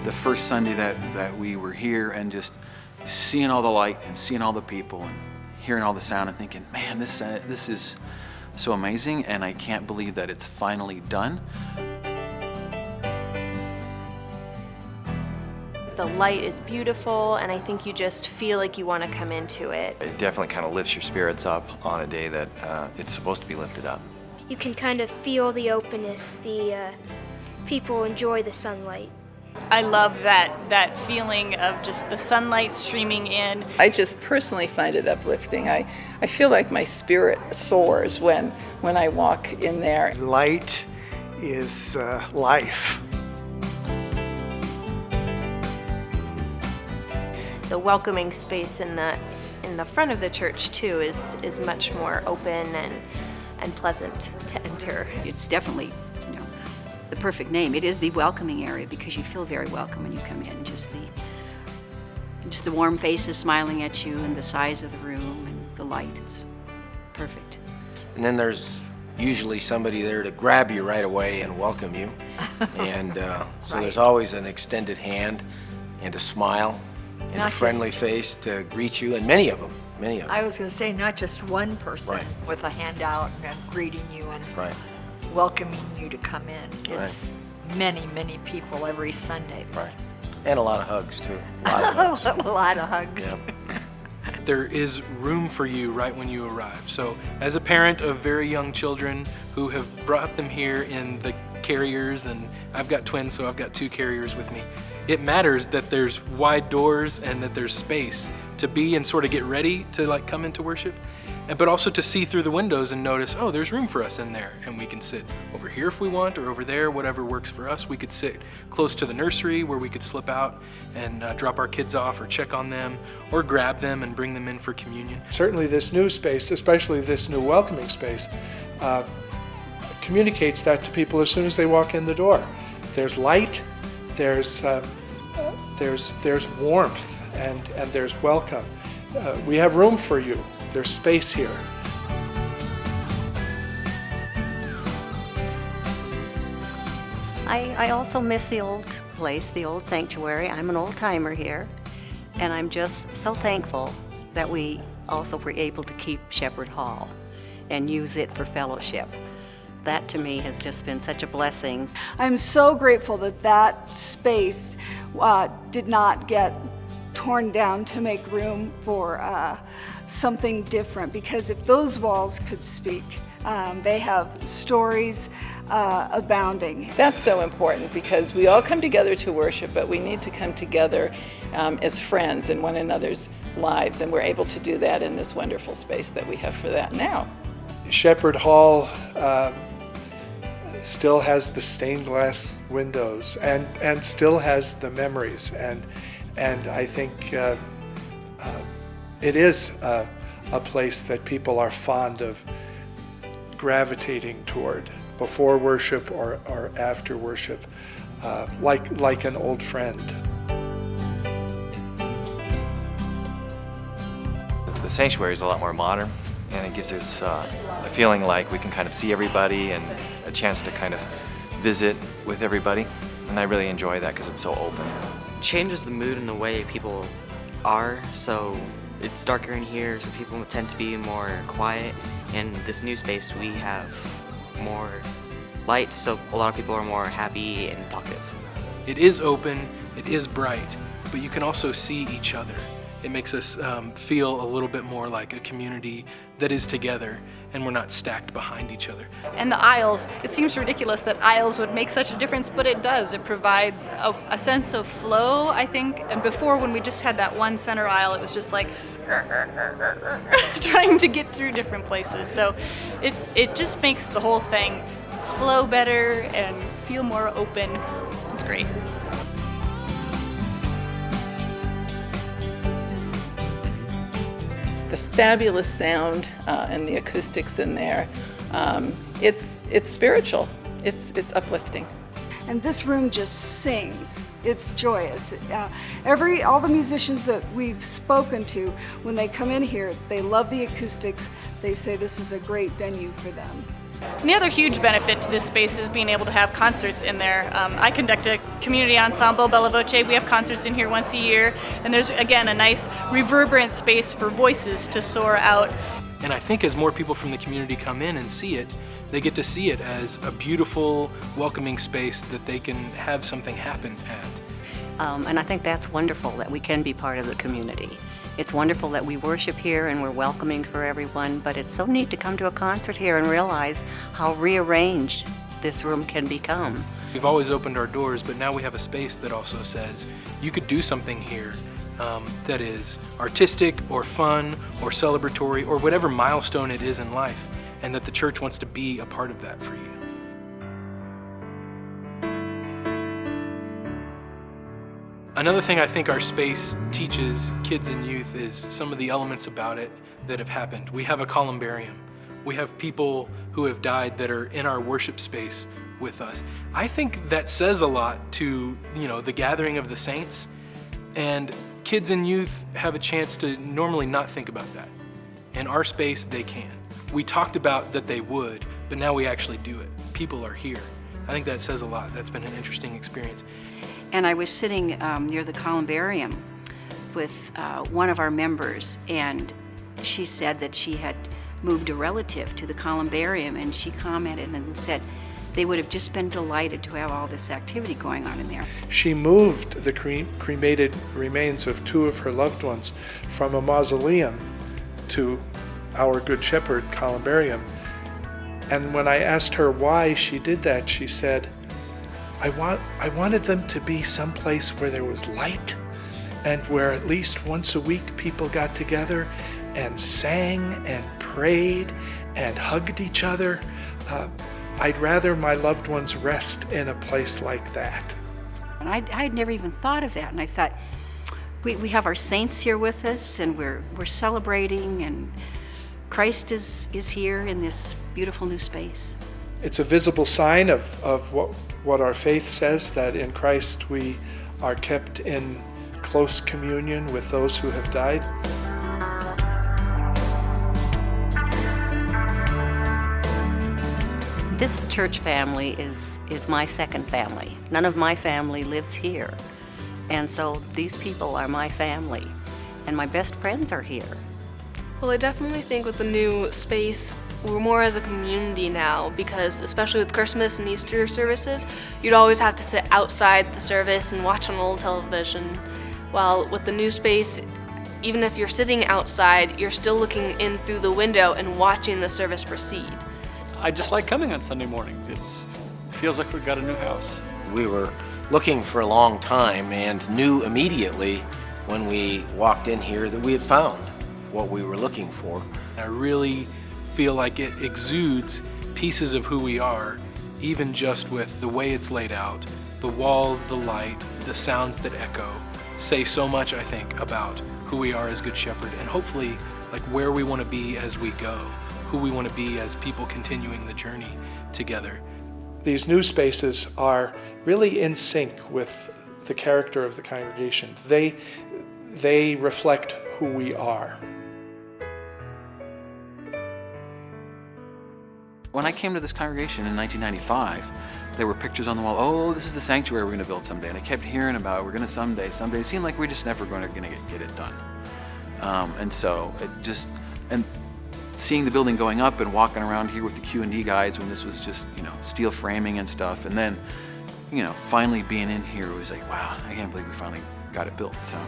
the first Sunday that we were here, and just seeing all the light and seeing all the people and hearing all the sound and thinking, man, this is so amazing, and I can't believe that it's finally done. The light is beautiful, and I think you just feel like you want to come into it. It definitely kind of lifts your spirits up on a day that it's supposed to be lifted up. You can kind of feel the openness, the people enjoy the sunlight. I love that feeling of just the sunlight streaming in. I just personally find it uplifting. I feel like my spirit soars when I walk in there. Light is life. The welcoming space in the front of the church too is much more open and pleasant to enter. It's definitely, the perfect name. It is the welcoming area because you feel very welcome when you come in. Just the warm faces smiling at you, and the size of the room and the light. It's perfect. And then there's usually somebody there to grab you right away and welcome you. And so Right. There's always an extended hand and a smile and Not a friendly just- face to greet you, and many of them. I was going to say, not just one person Right. with a handout and greeting you and Right. welcoming you to come in. It's many, many people every Sunday. Right. And a lot of hugs, too. A lot of hugs. A lot of hugs. Yep. There is room for you right when you arrive. So as a parent of very young children who have brought them here in the carriers, and I've got twins, so I've got 2 carriers with me, it matters that there's wide doors and that there's space to be and sort of get ready to come into worship, but also to see through the windows and notice, oh, there's room for us in there, and we can sit over here if we want, or over there, whatever works for us. We could sit close to the nursery where we could slip out and drop our kids off or check on them, or grab them and bring them in for communion. Certainly this new space, especially this new welcoming space, communicates that to people as soon as they walk in the door. There's light, there's warmth, and there's welcome. We have room for you. There's space here. I also miss the old place, the old sanctuary. I'm an old timer here, and I'm just so thankful that we also were able to keep Shepherd Hall and use it for fellowship. That to me has just been such a blessing. I'm so grateful that that space did not get torn down to make room for something different, because if those walls could speak, they have stories abounding. That's so important because we all come together to worship, but we need to come together as friends in one another's lives, and we're able to do that in this wonderful space that we have for that now. Shepherd Hall still has the stained glass windows and still has the memories, and I think it is a place that people are fond of gravitating toward before worship or after worship, like an old friend. The sanctuary is a lot more modern, and it gives us a feeling like we can kind of see everybody and a chance to kind of visit with everybody, and I really enjoy that because it's so open. It changes the mood and the way people are, so it's darker in here, so people tend to be more quiet. In this new space we have more light, so a lot of people are more happy and talkative. It is open, it is bright, but you can also see each other. It makes us feel a little bit more like a community that is together, and we're not stacked behind each other. And the aisles, it seems ridiculous that aisles would make such a difference, but it does. It provides a sense of flow, I think. And before, when we just had that one center aisle, it was just like trying to get through different places. So it just makes the whole thing flow better and feel more open. It's great. The fabulous sound and the acoustics in there, it's spiritual, it's uplifting. And this room just sings. It's joyous. All the musicians that we've spoken to, when they come in here, they love the acoustics. They say this is a great venue for them. And the other huge benefit to this space is being able to have concerts in there. I conduct a community ensemble, Bella Voce. We have concerts in here once a year, and there's, again, a nice reverberant space for voices to soar out. And I think as more people from the community come in and see it, they get to see it as a beautiful, welcoming space that they can have something happen at. And I think that's wonderful that we can be part of the community. It's wonderful that we worship here and we're welcoming for everyone, but it's so neat to come to a concert here and realize how rearranged this room can become. We've always opened our doors, but now we have a space that also says you could do something here that is artistic or fun or celebratory or whatever milestone it is in life, and that the church wants to be a part of that for you. Another thing I think our space teaches kids and youth is some of the elements about it that have happened. We have a columbarium. We have people who have died that are in our worship space with us. I think that says a lot to, the gathering of the saints, and kids and youth have a chance to normally not think about that. In our space, they can. We talked about that they would, but now we actually do it. People are here. I think that says a lot. That's been an interesting experience. And I was sitting near the columbarium with one of our members, and she said that she had moved a relative to the columbarium, and she commented and said they would have just been delighted to have all this activity going on in there. She moved the cremated remains of two of her loved ones from a mausoleum to our Good Shepherd columbarium. And when I asked her why she did that, she said, I wanted them to be someplace where there was light and where at least once a week people got together and sang and prayed and hugged each other. I'd rather my loved ones rest in a place like that. And I'd never even thought of that, and I thought, we have our saints here with us, and we're celebrating, and Christ is here in this beautiful new space. It's a visible sign of what our faith says, that in Christ we are kept in close communion with those who have died. This church family is my second family. None of my family lives here. And so these people are my family, and my best friends are here. Well, I definitely think with the new space, we're more as a community now, because especially with Christmas and Easter services, you'd always have to sit outside the service and watch on a little television. While with the new space, even if you're sitting outside, you're still looking in through the window and watching the service proceed. I just like coming on Sunday morning. It feels like we've got a new house. We were looking for a long time and knew immediately when we walked in here that we had found what we were looking for. I really feel like it exudes pieces of who we are, even just with the way it's laid out. The walls, the light, the sounds that echo say so much, I think, about who we are as Good Shepherd, and hopefully like where we want to be as we go, who we want to be as people continuing the journey together. These new spaces are really in sync with the character of the congregation. They reflect who we are. When I came to this congregation in 1995, there were pictures on the wall, oh, this is the sanctuary we're going to build someday. And I kept hearing about it, we're going to someday. It seemed like we're just never going to get it done. And so it just, and seeing the building going up and walking around here with the Q&D guys when this was just, steel framing and stuff. And then, finally being in here, it was like, wow, I can't believe we finally got it built. So,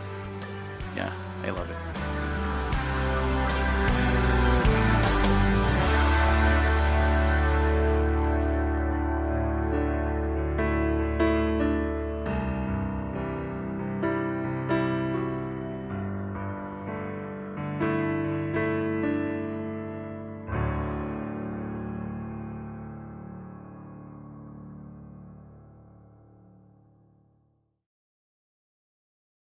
yeah, I love it.